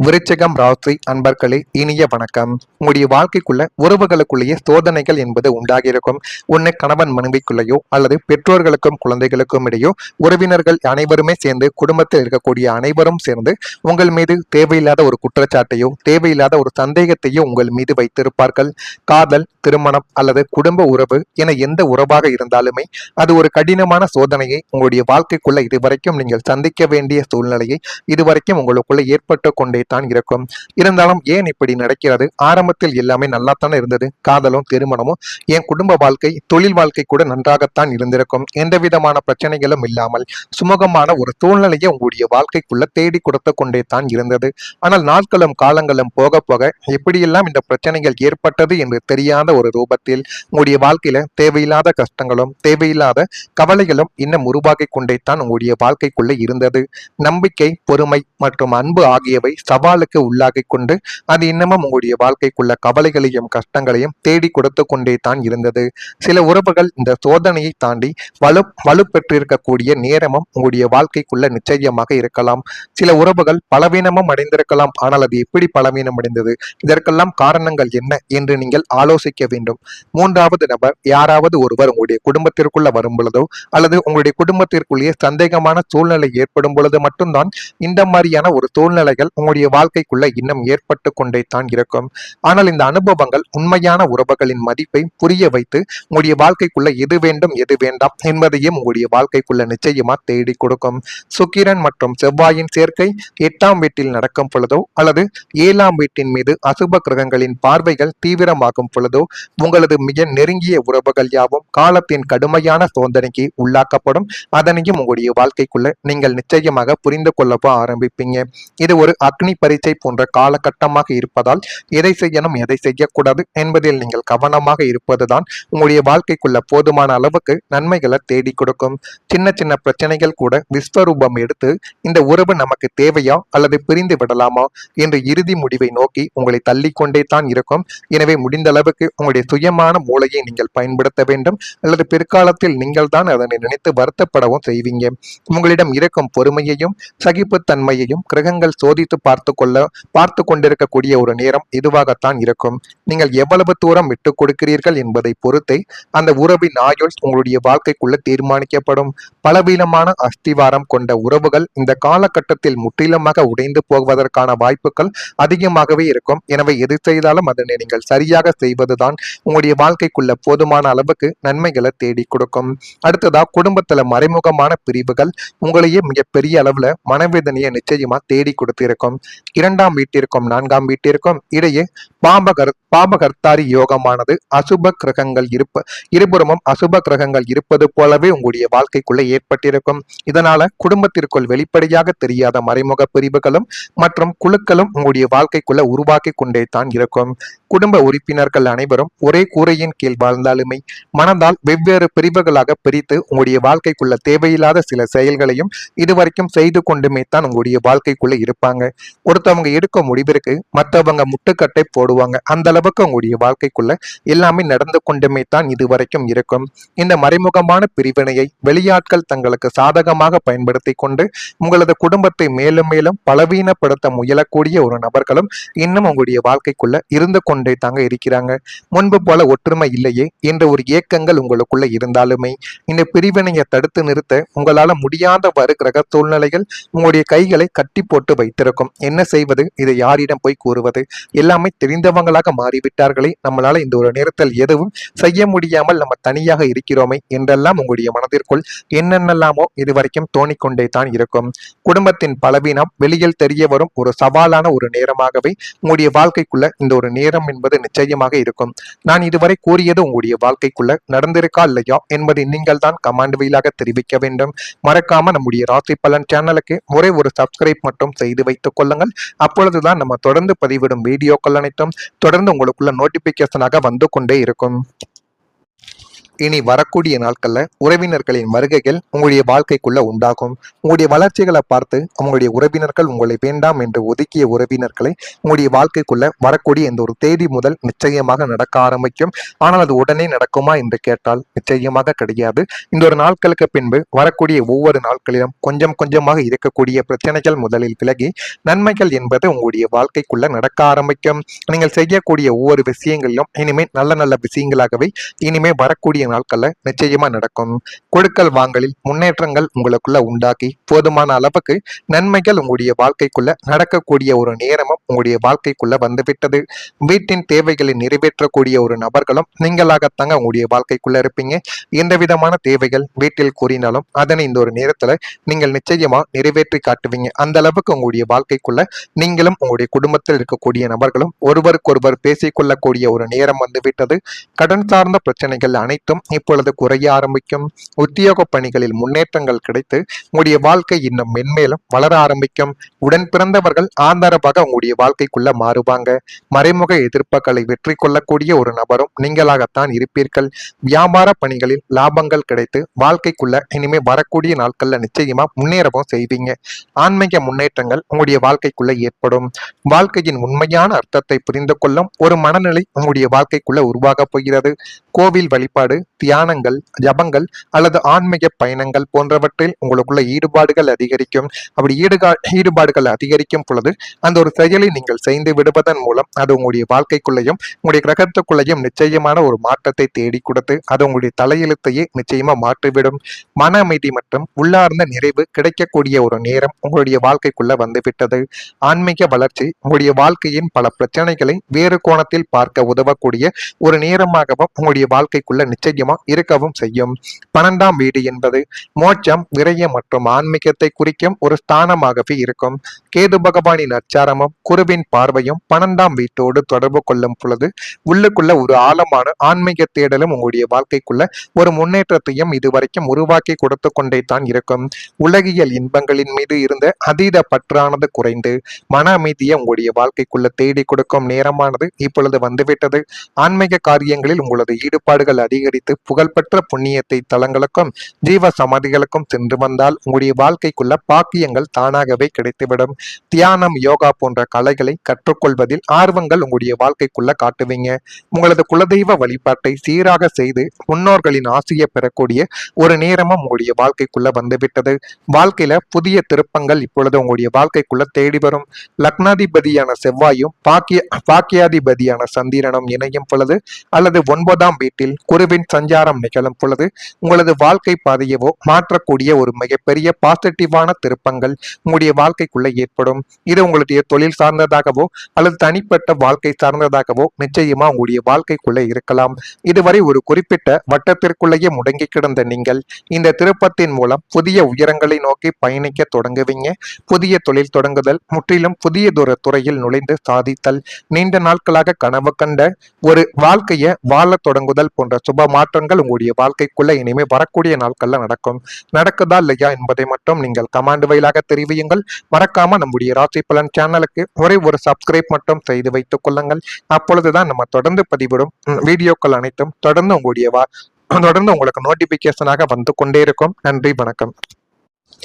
விருச்சிகம் ராசி அன்பர்களே, இனிய வணக்கம். உங்களுடைய வாழ்க்கைக்குள்ள உறவுகளுக்குள்ளேயே சோதனைகள் என்பது உண்டாகியிருக்கும். ஒன்னு கணவன் மனைவிக்குள்ளேயோ அல்லது பெற்றோர்களுக்கும் குழந்தைகளுக்கும் இடையோ உறவினர்கள் அனைவருமே சேர்ந்து குடும்பத்தில் இருக்கக்கூடிய அனைவரும் சேர்ந்து உங்கள் மீது தேவையில்லாத ஒரு குற்றச்சாட்டையோ தேவையில்லாத ஒரு சந்தேகத்தையோ உங்கள் மீது வைத்திருப்பார்கள். காதல், திருமணம் அல்லது குடும்ப உறவு என எந்த உறவாக இருந்தாலுமே அது ஒரு கடினமான சோதனையை உங்களுடைய வாழ்க்கைக்குள்ள இதுவரைக்கும் நீங்கள் சந்திக்க வேண்டிய சூழ்நிலையை இதுவரைக்கும் உங்களுக்குள்ள ஏற்பட்டு கொண்டே தான் இருக்கும். இருந்தாலும் ஏன் இப்படி நடக்கிறது? ஆரம்பத்தில் எல்லாமே நல்லாத்தானே இருந்தது. காதலும் திருமணமும் என் குடும்ப வாழ்க்கை, தொழில் வாழ்க்கை கூட நன்றாகத்தான் இருந்திருக்கும். எந்த விதமான பிரச்சனைகளும் இல்லாமல் சுமூகமான ஒரு சூழ்நிலையை உங்களுடைய வாழ்க்கைக்குள்ள தேடி கொடுத்து கொண்டே தான் இருந்தது. ஆனால் நாட்களும் காலங்களும் போக போக எப்படியெல்லாம் இந்த பிரச்சனைகள் ஏற்பட்டது என்று தெரியாத ஒரு ரூபத்தில் உங்களுடைய வாழ்க்கையில தேவையில்லாத கஷ்டங்களும் தேவையில்லாத கவலைகளும் இன்னும் உருவாகி கொண்டே தான் உங்களுடைய வாழ்க்கைக்குள்ள இருந்தது. நம்பிக்கை, பொறுமை மற்றும் அன்பு ஆகியவை சவாலுக்கு உள்ளாகி கொண்டு அது இன்னமும் உங்களுடைய வாழ்க்கைக்குள்ள கவலைகளையும் கஷ்டங்களையும் தேடி கொடுத்து கொண்டே தான் இருந்தது. சில உறவுகள் இந்த சோதனையை தாண்டி வலுப்பெற்றிருக்கக்கூடிய நேரமும் உங்களுடைய வாழ்க்கைக்குள்ள நிச்சயமாக இருக்கலாம். சில உறவுகள் பலவீனமும் அடைந்திருக்கலாம். ஆனால் அது எப்படி பலவீனம் அடைந்தது, இதற்கெல்லாம் காரணங்கள் என்ன என்று நீங்கள் ஆலோசிக்க வேண்டும். மூன்றாவது நபர் யாராவது ஒருவர் உங்களுடைய குடும்பத்திற்குள்ள வரும் பொழுதோ அல்லது உங்களுடைய குடும்பத்திற்குள்ளேயே சந்தேகமான சூழ்நிலை ஏற்படும் பொழுது மட்டும்தான் இந்த மாதிரியான ஒரு சூழ்நிலைகள் உங்களுடைய வாழ்க்கைக்குள்ள இன்னும் ஏற்பட்டு கொண்டே தான் இருக்கும். ஆனால் இந்த அனுபவங்கள் உண்மையான உறவுகளின் மதிப்பை புரிய வைத்து உங்களுடைய வாழ்க்கைக்குள்ள எது வேண்டும் எது வேண்டாம் என்பதையும் உங்களுடைய வாழ்க்கைக்குள்ள நிச்சயமா தேடி கொடுக்கும். சுக்கிரன் மற்றும் செவ்வாயின் சேர்க்கை 8ஆம் வீட்டில் நடக்கும் பொழுதோ அல்லது 7ஆம் வீட்டின் மீது அசுப கிரகங்களின் பார்வைகள் தீவிரமாகும் பொழுதோ உங்களது மிக நெருங்கிய உறவுகள் யாவும் காலத்தின் கடுமையான சோதனைக்கு உள்ளாக்கப்படும். அதனையும் உங்களுடைய வாழ்க்கைக்குள்ள நீங்கள் நிச்சயமாக புரிந்து கொள்ளவோ ஆரம்பிப்பீங்க. இது ஒரு அக்னி பரீட்சை போன்ற காலகட்டமாக இருப்பதால் எதை செய்யணும் எதை செய்யக்கூடாது என்பதில் நீங்கள் கவனமாக இருப்பதுதான் உங்களுடைய வாழ்க்கைக்குள்ள போதுமான அளவுக்கு நன்மைகளை தேடி கொடுக்கும். சின்ன சின்ன பிரச்சனைகள் கூட விஸ்வரூபம் எடுத்து இந்த உறவு நமக்கு தேவையா அல்லது பிரிந்து விடலாமா என்று இறுதி முடிவை நோக்கி உங்களை தள்ளிக்கொண்டே தான் இருக்கும். எனவே முடிந்த அளவுக்கு உங்களுடைய சுயமான மூளையை நீங்கள் பயன்படுத்த வேண்டும். அல்லது பிற்காலத்தில் நீங்கள் தான் அதனை நினைத்து வருத்தப்படவும் செய்வீங்க. உங்களிடம் இருக்கும் பொறுமையையும் சகிப்புத்தன்மையையும் கிரகங்கள் சோதித்து பார்த்து கொண்டிருக்கக்கூடிய ஒரு நேரம் இதுவாகத்தான் இருக்கும். நீங்கள் எவ்வளவு தூரம் விட்டுக் கொடுக்கிறீர்கள் என்பதை பொறுத்தே அந்த உறவின் ஆயுள் உங்களுடைய வாழ்க்கைக்குள்ள தீர்மானிக்கப்படும். பலவீனமான அஸ்திவாரம் கொண்ட உறவுகள் இந்த காலகட்டத்தில் முற்றிலுமாக உடைந்து போவதற்கான வாய்ப்புகள் அதிகமாகவே இருக்கும். எனவே எது செய்தாலும் அதனை நீங்கள் சரியாக செய்வதுதான் உங்களுடைய வாழ்க்கைக்குள்ள போதுமான அளவுக்கு நன்மைகளை தேடி கொடுக்கும். அடுத்ததா குடும்பத்துல மறைமுகமான பிரிவுகள் உங்களையே மிகப்பெரிய அளவுல மனவேதனையை நிச்சயமா தேடி கொடுத்திருக்கும். 2ஆம் வீட்டிற்கும் 4ஆம் வீட்டிற்கும் இடையே பாபகர்த்தாரி யோகமானது அசுப கிரகங்கள் இருபுறமும் அசுப கிரகங்கள் இருப்பது போலவே உங்களுடைய வாழ்க்கைக்குள்ள ஏற்பட்டிருக்கும். இதனால குடும்பத்திற்குள் வெளிப்படையாக தெரியாத மறைமுக பிரிவுகளும் மற்றும் குழுக்களும் உங்களுடைய வாழ்க்கைக்குள்ள உருவாக்கி கொண்டே தான் இருக்கும். குடும்ப உறுப்பினர்கள் அனைவரும் ஒரே கூரையின் கீழ் வாழ்ந்தாலுமே மனதால் வெவ்வேறு பிரிவுகளாக பிரித்து உங்களுடைய வாழ்க்கைக்குள்ள தேவையில்லாத சில செயல்களையும் இதுவரைக்கும் செய்து கொண்டுமே தான் உங்களுடைய வாழ்க்கைக்குள்ள இருப்பாங்க. ஒருத்தவங்க எடுக்க முடிவிற்கு மற்றவங்க முட்டுக்கட்டை போடுவாங்க. அந்த அளவுக்கு உங்களுடைய வாழ்க்கைக்குள்ள எல்லாமே நடந்து கொண்டுமே தான் இதுவரைக்கும் இருக்கும். இந்த மறைமுகமான பிரிவினையை வெளியாட்கள் தங்களுக்கு சாதகமாக பயன்படுத்தி கொண்டு உங்களது குடும்பத்தை மேலும் மேலும் பலவீனப்படுத்த முயலக்கூடிய ஒரு நபர்களும் இன்னும் உங்களுடைய வாழ்க்கைக்குள்ள இருந்து கொண்டே தாங்க இருக்கிறாங்க. முன்பு போல ஒற்றுமை இல்லையே என்ற ஒரு ஏக்கங்கள் உங்களுக்குள்ள இருந்தாலுமே இந்த பிரிவினையை தடுத்து நிறுத்த உங்களால முடியாதவாறு கிரக சூழ்நிலைகள் உங்களுடைய கைகளை கட்டி போட்டு வைத்திருக்கும். என்ன செய்வது, இதை யாரிடம் போய் கூறுவது, எல்லாமே தெரிந்தவங்களாக மாறிவிட்டார்களே, நம்மளால இந்த ஒரு நேரத்தில் எதுவும் செய்ய முடியாமல் நம்ம தனியாக இருக்கிறோமே என்றெல்லாம் உங்களுடைய மனதிற்குள் என்னென்னலாமோ இதுவரைக்கும் தோணிக்கொண்டே தான் இருக்கும். குடும்பத்தின் பலவீனம் வெளியில் தெரிய வரும் ஒரு சவாலான ஒரு நேரமாகவே உங்களுடைய வாழ்க்கைக்குள்ள இந்த ஒரு நேரம் என்பது நிச்சயமாக இருக்கும். நான் இதுவரை கூறியது உங்களுடைய வாழ்க்கைக்குள்ள நடந்திருக்கா இல்லையா என்பதை நீங்கள் தான் கமெண்ட் வாயிலாக தெரிவிக்க வேண்டும். மறக்காம நம்முடைய ராசி பலன் சேனலுக்கு ஒரே ஒரு சப்ஸ்கிரைப் மட்டும் செய்து வைத்துக் கொள்ளுங்கள். அப்பொழுதுதான் நம்ம தொடர்ந்து பதிவிடும் வீடியோக்கள் அனைத்தும் தொடர்ந்து உங்களுக்குள்ள நோட்டிபிகேஷனாக வந்து கொண்டே இருக்கும். இனி வரக்கூடிய நாட்கள்ல உறவினர்களின் வருகைகள் உங்களுடைய வாழ்க்கைக்குள்ள உண்டாகும். உங்களுடைய வளர்ச்சிகளை பார்த்து உங்களுடைய உறவினர்கள் உங்களை வேண்டாம் என்று ஒதுக்கிய உறவினர்களை உங்களுடைய வாழ்க்கைக்குள்ள வரக்கூடிய இந்த ஒரு தேதி முதல் நிச்சயமாக நடக்க ஆரம்பிக்கும். ஆனால் அது உடனே நடக்குமா என்று கேட்டால் நிச்சயமாக கிடையாது. இந்த ஒரு நாட்களுக்கு பின்பு வரக்கூடிய ஒவ்வொரு நாட்களிலும் கொஞ்சம் கொஞ்சமாக இருக்கக்கூடிய பிரச்சனைகள் முதலில் விலகி நன்மைகள் என்பது உங்களுடைய வாழ்க்கைக்குள்ள நடக்க ஆரம்பிக்கும். நீங்கள் செய்யக்கூடிய ஒவ்வொரு விஷயங்களிலும் இனிமேல் நல்ல நல்ல விஷயங்களாகவே இனிமே வரக்கூடிய நாட்கள்ல நிச்சயமா நடக்கும். கொடுக்கல் வாங்கலில் முன்னேற்றங்கள் உங்களுக்குள்ள உண்டாக்கி போதுமான அளவுக்கு நன்மைகள் உங்களுடைய வாழ்க்கைக்குள்ள நடக்கக்கூடிய ஒரு நேரமும் உங்களுடைய வாழ்க்கைக்குள்ள வந்துவிட்டது. வீட்டின் தேவைகளை நிறைவேற்றக்கூடிய ஒரு நபர்களும் நீங்களாகத்தாங்க உங்களுடைய வாழ்க்கைக்குள்ள இருப்பீங்க. எந்த விதமான தேவைகள் வீட்டில் கூறினாலும் அதனை இந்த ஒரு நேரத்துல நீங்கள் நிச்சயமா நிறைவேற்றி காட்டுவீங்க. அந்த அளவுக்கு உங்களுடைய வாழ்க்கைக்குள்ள நீங்களும் உங்களுடைய குடும்பத்தில் இருக்கக்கூடிய நபர்களும் ஒருவருக்கொருவர் பேசிக்கொள்ளக்கூடிய ஒரு நேரம் வந்துவிட்டது. கடன் சார்ந்த பிரச்சனைகள் அனைத்தும் இப்பொழுது குறைய ஆரம்பிக்கும். உத்தியோக பணிகளில் முன்னேற்றங்கள் கிடைத்து உங்களுடைய வாழ்க்கை இன்னும் மென்மேலும் வளர ஆரம்பிக்கும். உடன் பிறந்தவர்கள் ஆதரவாக உங்களுடைய வாழ்க்கைக்குள்ள மாறுவாங்க. மறைமுக எதிர்ப்புகளை வெற்றி கொள்ளக்கூடிய ஒரு நபரும் நீங்களாகத்தான் இருப்பீர்கள். வியாபார பணிகளில் லாபங்கள் கிடைத்து வாழ்க்கைக்குள்ள இனிமே வரக்கூடிய நாட்கள்ல நிச்சயமா முன்னேறவும் செய்வீங்க. ஆன்மீக முன்னேற்றங்கள் உங்களுடைய வாழ்க்கைக்குள்ள ஏற்படும். வாழ்க்கையின் உண்மையான அர்த்தத்தை புரிந்து கொள்ளும் ஒரு மனநிலை உங்களுடைய வாழ்க்கைக்குள்ள உருவாக போகிறது. கோவில் வழிபாடு, தியானங்கள், ஜபங்கள் அல்லது ஆன்மீக பயணங்கள் போன்றவற்றில் உங்களுக்குள்ள ஈடுபாடுகள் அதிகரிக்கும். அப்படி ஈடுபாடுகள் அதிகரிக்கும் பொழுது அந்த ஒரு செயலை நீங்கள் செய்து விடுவதன் மூலம் அது உங்களுடைய வாழ்க்கைக்குள்ளேயும் உங்களுடைய கிரகத்துக்குள்ளேயும் நிச்சயமான ஒரு மாற்றத்தை தேடி கொடுத்து அது உங்களுடைய தலையெழுத்தையே நிச்சயமா மாற்றிவிடும். மன அமைதி மற்றும் உள்ளார்ந்த நிறைவு கிடைக்கக்கூடிய ஒரு நேரம் உங்களுடைய வாழ்க்கைக்குள்ள வந்துவிட்டது. ஆன்மீக வளர்ச்சி உங்களுடைய வாழ்க்கையின் பல பிரச்சனைகளை வேறு கோணத்தில் பார்க்க உதவக்கூடிய ஒரு நேரமாகவும் உங்களுடைய வாழ்க்கைக்குள்ள நிச்சயமா இருக்கவும் செய்யும். 12ஆம் வீடு என்பது மோட்சம், விரயம் மற்றும் ஆன்மீகத்தை குறிக்கும் ஒரு ஸ்தானமாகவே இருக்கும். கேது பகவானின் அச்சாரமும் குருவின் பார்வையும் 12ஆம் வீட்டோடு தொடர்பு கொள்ளும் பொழுது உள்ளுக்குள்ள ஒரு ஆழமான ஆன்மீக தேடலும் உங்களுடைய வாழ்க்கைக்குள்ள ஒரு முன்னேற்றத்தையும் இதுவரைக்கும் உருவாக்கி கொடுத்து கொண்டே தான் இருக்கும். உலகியல் இன்பங்களின் மீது இருந்த அதீத பற்றானது குறைந்து மன அமைதியை உங்களுடைய வாழ்க்கைக்குள்ள தேடி கொடுக்கும் நேரமானது இப்பொழுது வந்துவிட்டது. ஆன்மீக காரியங்களில் உங்களது ஈடுபாடுகள் அதிகரித்து புகழ்பெற்ற புண்ணியத்தை தலங்களுக்கும் ஜீவ சமாதிகளுக்கும் சென்று வந்தால் உங்களுடைய வாழ்க்கைக்குள்ள பாக்கியங்கள் தானாகவே கிடைத்துவிடும். தியானம், யோகா போன்ற கலைகளை கற்றுக்கொள்வதில் ஆர்வங்கள் உங்களுடைய வாழ்க்கைக்குள்ள காட்டுவீங்க. உங்களது குலதெய்வ வழிபாட்டை சீராக செய்து முன்னோர்களின் ஆசையை பெறக்கூடிய ஒரு நேரமும் உங்களுடைய வாழ்க்கைக்குள்ள வந்துவிட்டது. வாழ்க்கையில புதிய திருப்பங்கள் இப்பொழுது உங்களுடைய வாழ்க்கைக்குள்ள தேடி வரும். லக்னாதிபதியான செவ்வாயும் பாக்கியாதிபதியான சந்திரனும் இணையும் பொழுது அல்லது 9ஆம் வீட்டில் குருவின் சஞ்சாரம் நிகழும் பொழுது உங்களது வாழ்க்கை பாதையவோ மாற்றக்கூடிய ஒரு மிகப்பெரிய பாசிட்டிவான திருப்பங்கள் உங்களுடைய வாழ்க்கைக்குள்ள ஏற்படும். இது உங்களுடைய தொழில் சார்ந்ததாகவோ அல்லது தனிப்பட்ட வாழ்க்கை சார்ந்ததாகவோ நிச்சயமா உங்களுடைய வாழ்க்கைக்குள்ள இருக்கலாம். இதுவரை ஒரு குறிப்பிட்ட வட்டத்திற்குள்ளேயே முடங்கி கிடந்த நீங்கள் இந்த திருப்பத்தின் மூலம் புதிய உயரங்களை நோக்கி பயணிக்க தொடங்குவீங்க. புதிய தொழில் தொடங்குதல், முற்றிலும் புதியதொரு துறையில் நுழைந்து சாதித்தல், நீண்ட நாட்களாக கனவு கண்ட ஒரு வாழ்க்கையை வாழ தொடங்குதல் போன்ற சுப மாற்றங்கள் உங்களுடைய வாழ்க்கைக்குள்ள இனிமே வரக்கூடிய நாட்கள்ல நடக்குதா இல்லையா என்பதை மட்டும் நீங்கள் கமாண்ட் வாயிலாக தெரிவியுங்கள். மறக்காம நம்முடைய ராசி பலன் சேனலுக்கு ஒரே ஒரு சப்ஸ்கிரைப் மட்டும் செய்து வைத்துக் கொள்ளுங்கள். அப்பொழுதுதான் நம்ம தொடர்ந்து பதிவிடும் வீடியோக்கள் அனைத்தும் தொடர்ந்து உங்களுக்கு நோட்டிபிகேஷனாக வந்து கொண்டே இருக்கும். நன்றி, வணக்கம்.